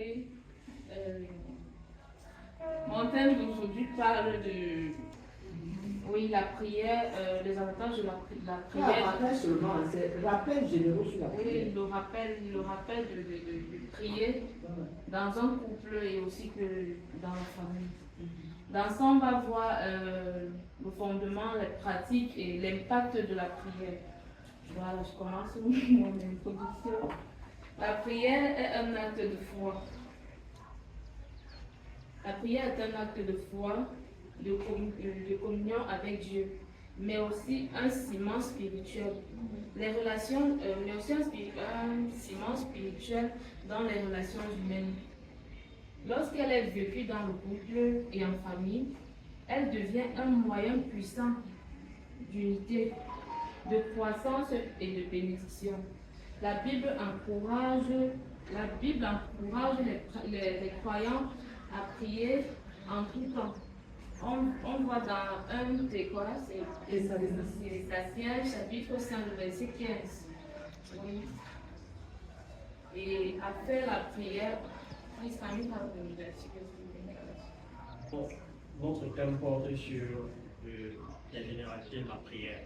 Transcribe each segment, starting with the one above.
regardez, mon thème d'aujourd'hui parle de, oui, la prière, les avantages de la prière. Rappel seulement, c'est rappel généraux sur la prière. Oui, le rappel de prier dans un couple et aussi que dans la famille. Dans ça, on va voir le fondement, les pratiques et l'impact de la prière. Voilà, je commence mon introduction. La prière est un acte de foi. La prière est un acte de foi, de communion avec Dieu, mais aussi un ciment spirituel. Les relations, mais aussi un ciment spirituel dans les relations humaines. Lorsqu'elle est vécue dans le couple et en famille, elle devient un moyen puissant d'unité, de croissance et de bénédiction. La Bible encourage les croyants à prier en tout temps. On voit dans 1 Thessaloniciens, chapitre 5, verset 15. Oui. Et après la prière, notre thème porte sur la généralité de la prière.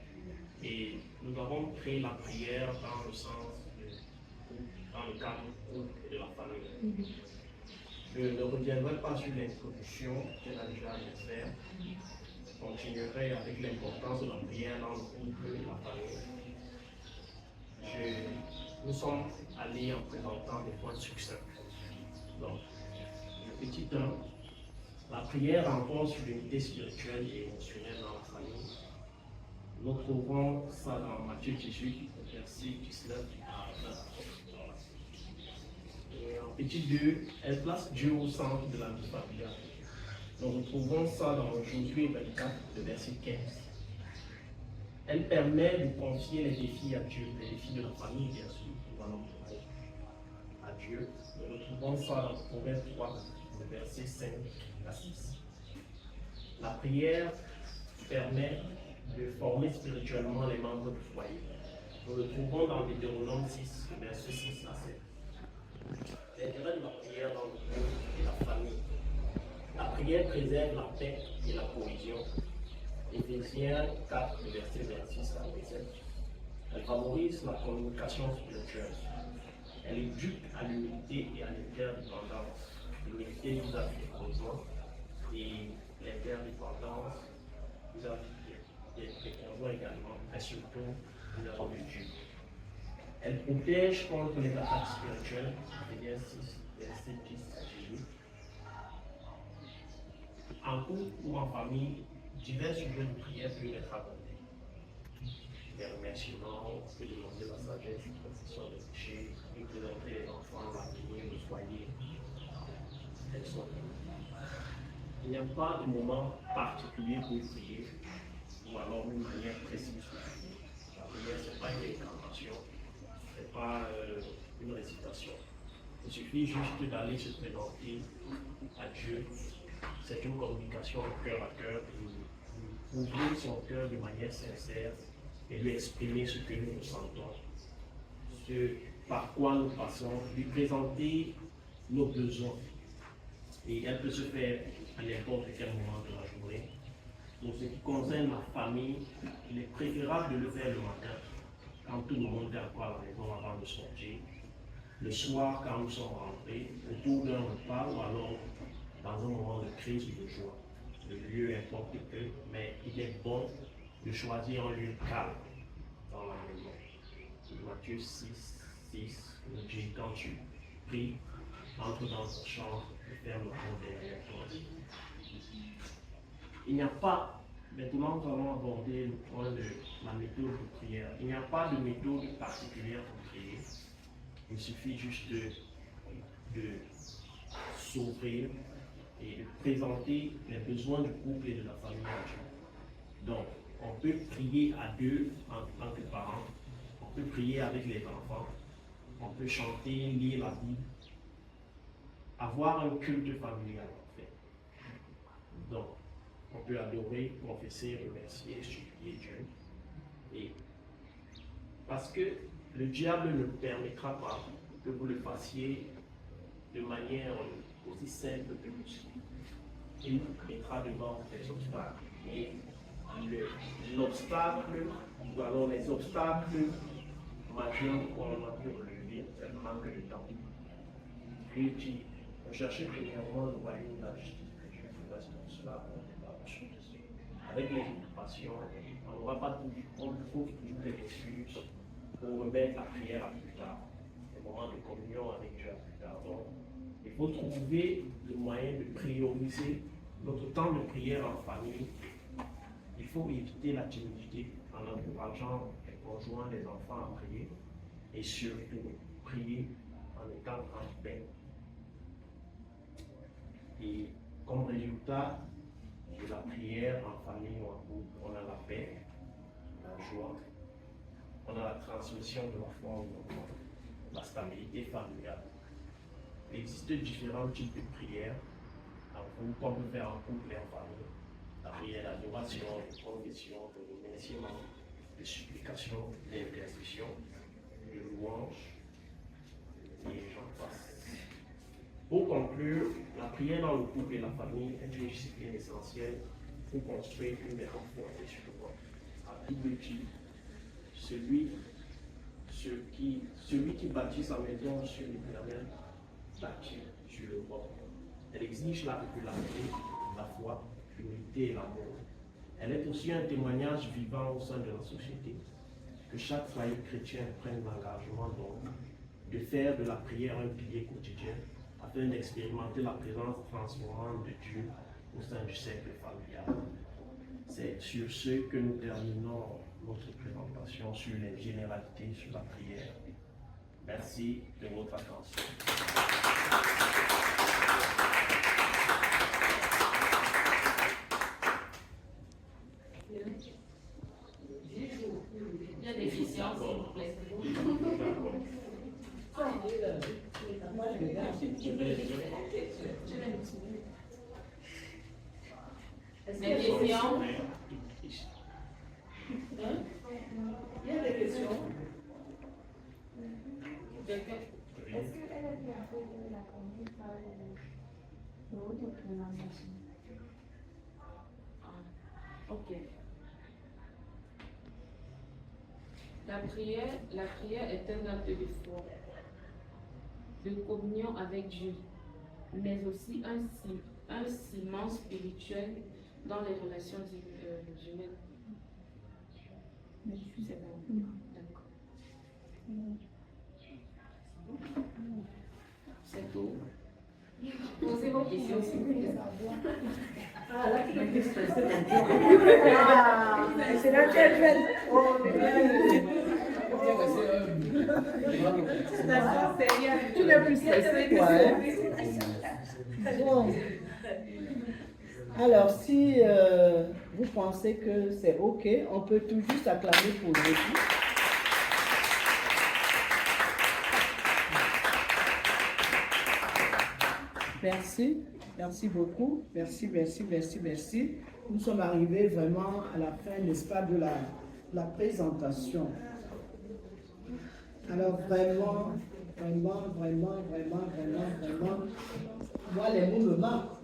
Et nous avons pris la prière dans le sens, dans le cadre de la famille. Je ne reviendrai pas sur l'introduction qu'elle a déjà fait. Je continuerai avec l'importance de la prière dans le couple et la famille. Nous sommes allés en présentant des points succincts. Donc, le petit 1, la prière renforce l'unité spirituelle et émotionnelle dans la famille. Nous trouvons ça dans Matthieu 18, verset 19 à 20. Et en petit 2, elle place Dieu au centre de la vie familiale. Nous retrouvons ça dans Josué 24, verset 15. Elle permet de confier les défis à Dieu, les défis de la famille, bien sûr, nous allons trouver à Dieu. Nous retrouvons ça dans Proverbe 3, verset 5 à 6. La prière permet de former spirituellement les membres du foyer. Nous le trouvons dans Deutéronome 6, verset 6 à 7. L'intérêt de la prière dans le couple et la famille. La prière préserve la paix et la cohésion. Éphésiens 4, verset 26 à 27. Elle favorise la communication spirituelle. Elle éduque à l'humilité et à l'interdépendance. L'humilité vis-à-vis des conjoints et l'interdépendance vis-à-vis des conjoints également, mais surtout vis-à-vis de Dieu. Elle protège contre les attaques spirituelles. Éphésiens 6, verset 10 à 18. En couple ou en famille, divers sujets de prière peuvent être abordés. Des remerciements, on peut demander la sagesse, la confession des péchés, et présenter les enfants, l'avenir, le foyer. Elles sont Il n'y a pas de moment particulier pour prier, ou alors une manière précise de prier. La prière, ce n'est pas une incantation, ce n'est pas une récitation. Il suffit juste d'aller se présenter à Dieu. C'est une communication cœur à cœur, ouvrir son cœur de manière sincère et lui exprimer ce que nous ressentons, ce par quoi nous passons, lui présenter nos besoins. Et elle peut se faire à n'importe quel moment de la journée. Pour ce qui concerne la famille, il est préférable de le faire le matin, quand tout le monde est encore à la maison avant de sortir. Le soir, quand nous sommes rentrés, autour d'un repas ou alors dans un moment de crise ou de joie. Le lieu importe peu, mais il est bon de choisir un lieu calme dans la maison. Matthieu 6, 6 nous dit quand tu pries, entre dans ta chambre et ferme la porte derrière toi. Il n'y a pas, maintenant nous allons aborder le point de la méthode de prière. Il n'y a pas de méthode particulière pour prier. Il suffit juste de s'ouvrir et de présenter les besoins du couple et de la famille à Dieu. Donc, on peut prier à deux en tant que parents, on peut prier avec les enfants, on peut chanter, lire la Bible, avoir un culte familial en fait. Donc, on peut adorer, confesser, remercier, supplier Dieu. Et parce que le diable ne permettra pas que vous le fassiez de manière aussi simple que possible. Il mettra devant des obstacles. Et l'obstacle, ou alors les obstacles majeurs qu'on a pu relever, c'est le manque de temps. Puis on cherchait premièrement le royaume de la justice. Cela, avec les occupations, on n'aura pas on trouve toujours des excuses pour remettre la prière à plus tard, les moments de communion avec Dieu à plus tard. Donc, il faut trouver le moyen de prioriser notre temps de prière en famille. Il faut éviter la timidité en encourageant les conjoints, les enfants à prier et surtout prier en étant en paix. Et comme résultat de la prière en famille ou en couple, on a la paix, la joie, on a la transmission de la foi aux enfants, la stabilité familiale. Il existe différents types de prières qu'on peut faire en couple et en famille. La prière d'adoration, de confession, de remerciement, de supplication, d'intercession, de louange, et j'en passe. Pour conclure, la prière dans le couple et la famille est une discipline essentielle pour construire une maison fondée sur le roi. À double titre, celui qui bâtit sa maison sur l'Éternel bâtit sur le roi. Elle exige la régularité, la foi, l'unité et l'amour. Elle est aussi un témoignage vivant au sein de la société. Que chaque foyer chrétien prenne l'engagement donc de faire de la prière un pilier quotidien afin d'expérimenter la présence transformante de Dieu au sein du cercle familial. C'est sur ce que nous terminons notre présentation sur les généralités sur la prière. Merci de votre attention. Il y a des questions, s'il vous plaît. Des questions? Il y a des questions. Est-ce qu'elle a bien fait de la conduite par l'autre prononciation? Ok. La prière est un acte de foi, de communion avec Dieu, mais aussi un ciment spirituel dans les relations humaines. C'est bon. D'accord. C'est tout. Posez vos questions, s'il vous plaît. Ah, là, tu m'as stressée. Ah, c'est là qu'elle fait. Tu n'es plus stressée, toi. Bon. Alors, si vous pensez que c'est OK, on peut tout juste acclamer pour lui. Merci, merci beaucoup. Merci, merci, merci, merci. Nous sommes arrivés vraiment à la fin, n'est-ce pas, de la présentation. Alors vraiment, moi les mots me manquent.